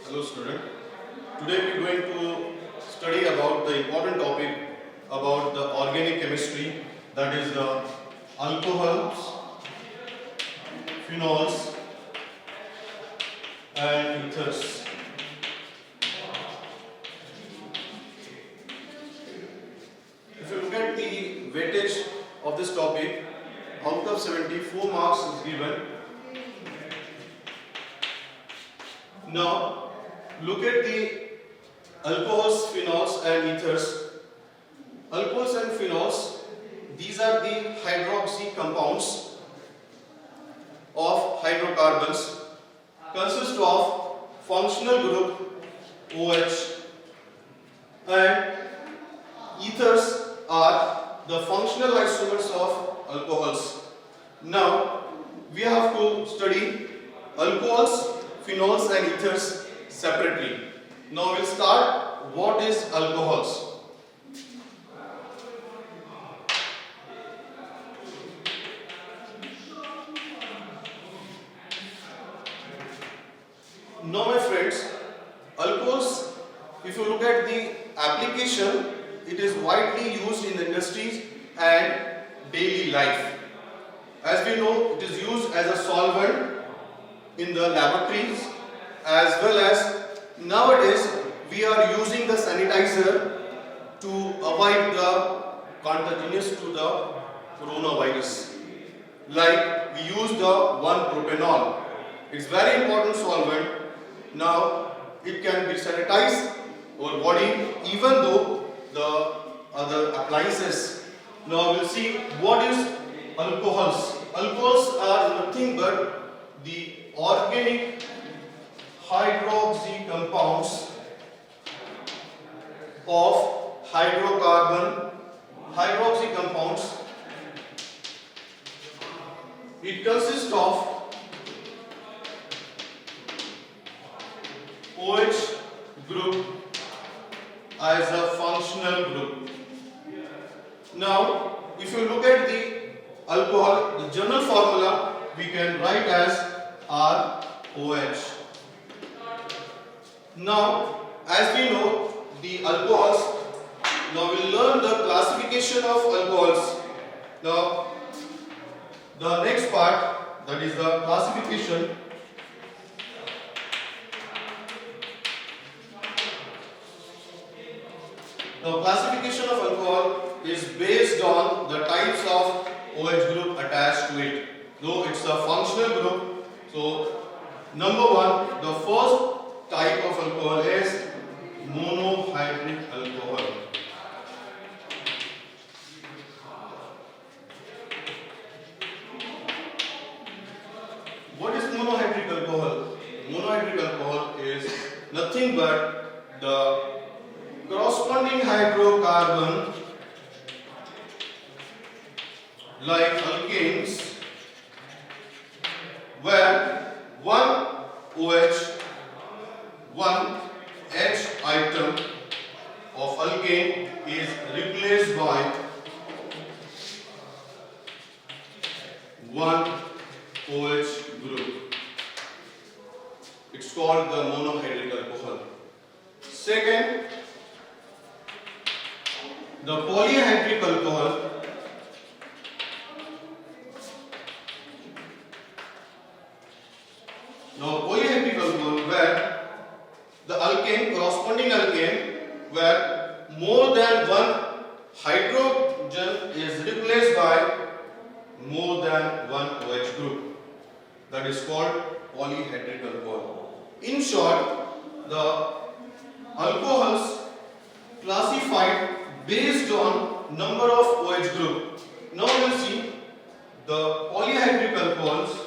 Hello student. Today we are going to study about the important topic about the organic chemistry, that is the alcohols, phenols and ethers. If you look at the weightage of this topic, out of 74 marks is given. Now look at the alcohols, phenols and ethers. Alcohols and phenols, these are the hydroxy compounds of hydrocarbons, consist of functional group OH, and ethers are the functional isomers of alcohols. Now we have to study alcohols, phenols and ethers separately. Now we'll start what is alcohols. Now my friends, alcohols, if you look at the application, it is widely used in industries and daily life. As we know, it is used as a solvent in the laboratories, as well as nowadays we are using the sanitizer to avoid the contagious to the coronavirus. Like we use the 1-propanol. It's very important solvent. Now it can be sanitized our body even though the other appliances. Now we'll see what is alcohols. Alcohols are nothing but the organic hydroxy compounds of hydrocarbon. Hydroxy compounds, it consists of OH group as a functional group. Now, if you look at the alcohol, the general formula we can write as ROH. Now, as we know, the alcohols, now we'll learn the classification of alcohols. Now, the next part, that is the classification. Now, classification of alcohol is based on the types of OH group attached to it. Though it's a functional group, so number one, the first type of alcohol is monohydric alcohol. What is monohydric alcohol? Monohydric alcohol is nothing but the corresponding hydrocarbon like alkanes, where one OH, one H item of alkane is replaced by one OH group. It's called the monohydric alcohol. Second, the polyhydric alcohol. Now, polyhydric alcohol, where the alkane, corresponding alkane, where more than one hydrogen is replaced by more than one OH group. That is called polyhydric alcohol. In short, the alcohols classified based on number of OH group. Now we will see the polyhydric alcohols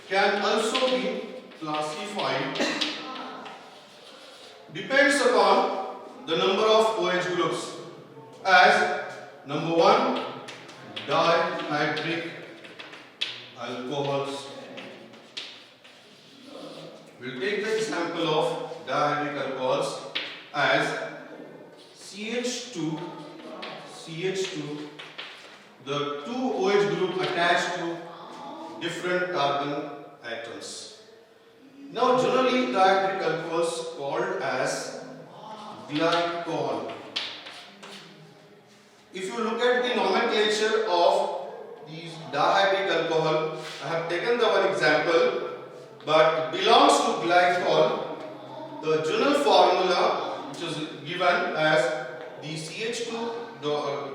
can also be classified, depends upon the number of OH groups, as number one, dihydric alcohols. We'll take the example of dihydric alcohols as CH2, the two OH group attached to different carbon atoms. Now generally dihydric alcohols called as glycol. If you look at the nomenclature of these dihydric alcohol, I have taken the one example, but it belongs to glycol. The general formula which is given as the CH2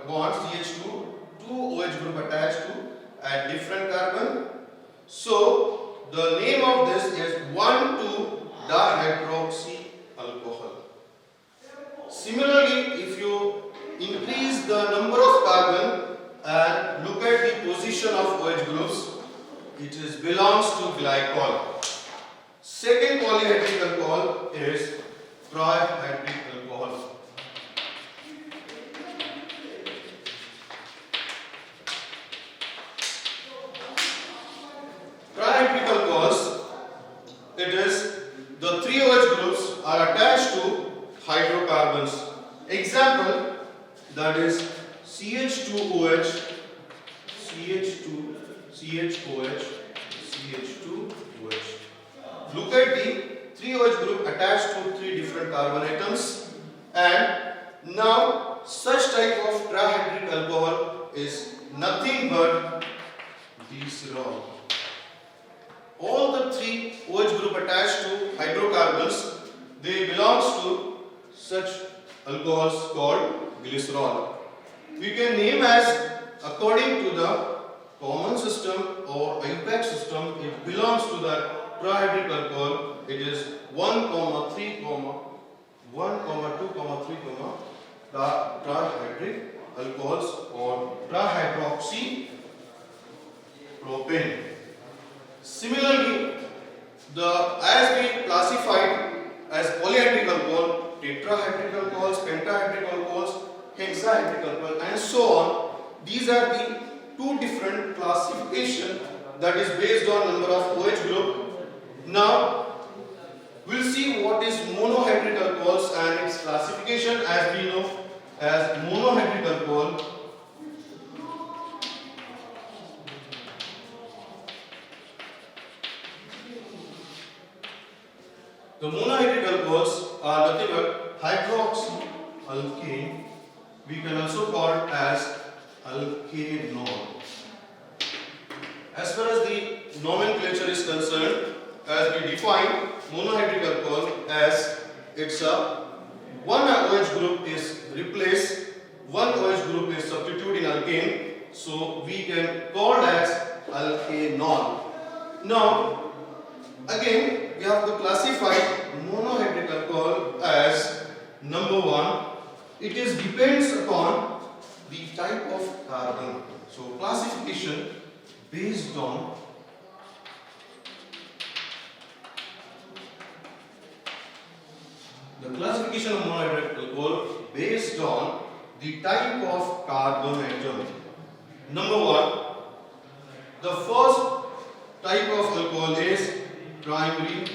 bond CH2, two OH group attached to at different carbon. So the name of this is 1,2-dihydroxy alcohol. Similarly, if you increase the number of carbon and look at the position of OH groups, it belongs to glycol. Second polyhydric alcohol is trihydric alcohol. Trihydric alcohols, it is the three OH groups are attached to hydrocarbons. Example, that is CH2OH, CH2, CHOH, CH2OH. Look at the three OH group attached to three different carbon atoms, and now such type of trihydric alcohol is nothing but glycerol. All the three OH group attached to hydrocarbons, they belongs to such alcohols called glycerol. We can name as according to the common system or IUPAC system, it belongs to the trihydric alcohol. It is 1, 3, 1, 2, 3, trihydric alcohols or trihydroxy propane. Similarly, as we classified as polyhydric alcohol, tetrahydric alcohols, pentahydric alcohols, hexahydric alcohol, and so on. These are the two different classification that is based on number of OH group. Now we'll see what is monohydric alcohols and its classification. As we know, as monohydric alcohol, the monohydric alcohols are nothing but hydroxyalkane. We can also call it as alkanol. As far as the nomenclature is concerned, as we define monohydric alcohol as it's a one OH group is replaced, one OH group is substituted in alkane, so we can call it as alkanol. Now again we have to classify monohydric alcohol as number one. It is depends upon the type of carbon. So classification based on the classification of monohydric alcohol based on the type of carbon atom. Number one, the first type of alcohol is primary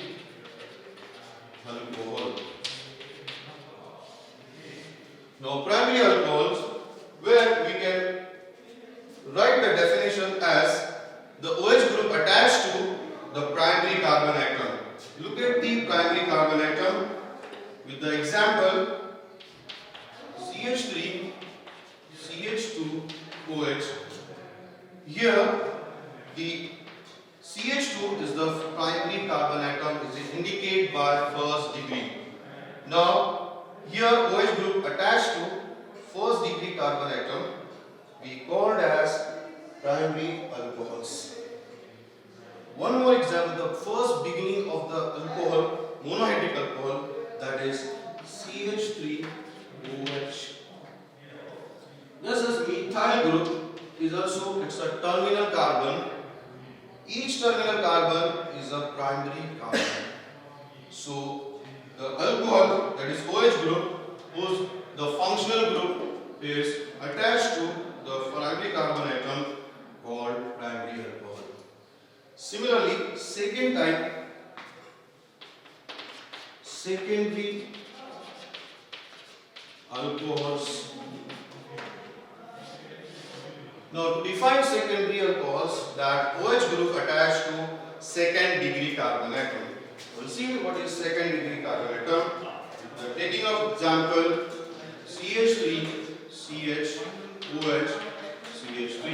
alcohol. Now primary alcohols, where we can write the definition as the OH group attached to the primary carbon atom. Look at the primary carbon atom with the example CH3, CH2, OH. Here the CH2 is the primary carbon atom, is indicated by first degree. Now here OH group attached to first degree carbon atom, we called as primary alcohols. One more example, the first beginning of the alcohol, monohydric alcohol, that is CH3OH. This is methyl group, is also it's a terminal carbon. Each terminal carbon is a primary carbon. So the alcohol, that is OH group, whose the functional group is attached to the primary carbon atom, called primary alcohol. Similarly, second type, secondary alcohols. Now to define secondary alcohols, that OH group attached to second degree carbon atom. We'll see what is second degree carbon atom. Taking of example CH3, CH, OH, CH3.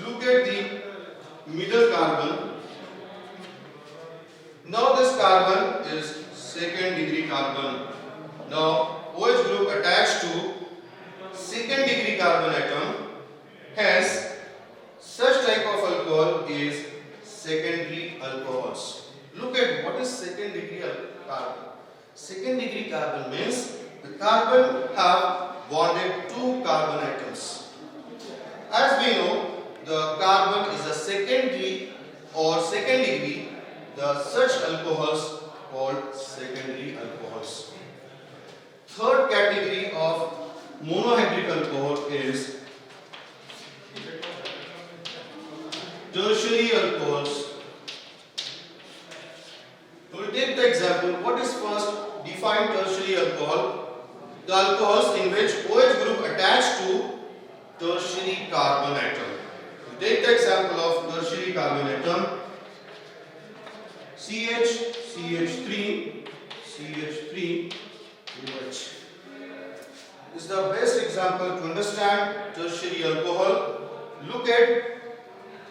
Look at the middle carbon. Now this carbon is second degree carbon. Now OH group attached to second degree carbon atom, hence such type of alcohol is secondary alcohols. Look at what is second degree carbon. Second degree carbon means the carbon have bonded two carbon atoms. As we know, the carbon is a secondary or second degree, the such alcohols called secondary alcohols. Third category of monohydric alcohol is tertiary alcohols. We will take the example. What is first defined tertiary alcohol? The alcohols in which OH group attached to tertiary carbon atom. We take the example of tertiary carbon atom. CH, CH3, CH3, OH. This is the best example to understand tertiary alcohol. Look at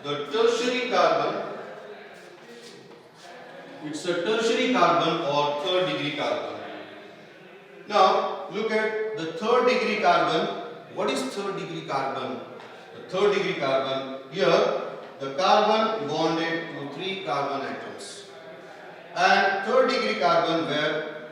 the tertiary carbon. It's a tertiary carbon or third degree carbon. Now look at the third degree carbon. What is third degree carbon? The third degree carbon, here the carbon bonded to three carbon atoms. And third degree carbon where